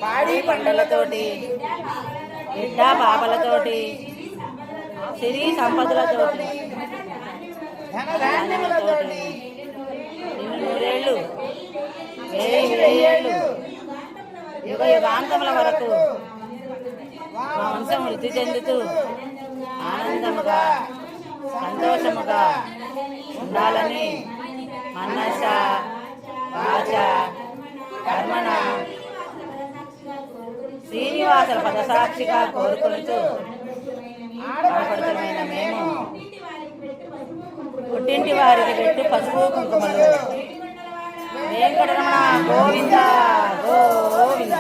పాడి పంటలతోటి బిడ్డ పాపలతోటి సిరి సంపదలతోటి ధాన్యములతోటి నూరేళ్ళు వేయేళ్ళు యుగ యుగాంతముల వరకు మా వంశం వృద్ధి చెందుతూ ఆనందముగా సంతోషముగా ఉండాలని మనస వాచ కర్మణ శ్రీనివాసుల పదసాక్షిగా కోరుకుంటూ ఆడపడుతున్న మేము పుట్టింటి వారికి పెట్టు పసుపు కుంకుమలు వెంకటరమణ గోవింద గోవింద.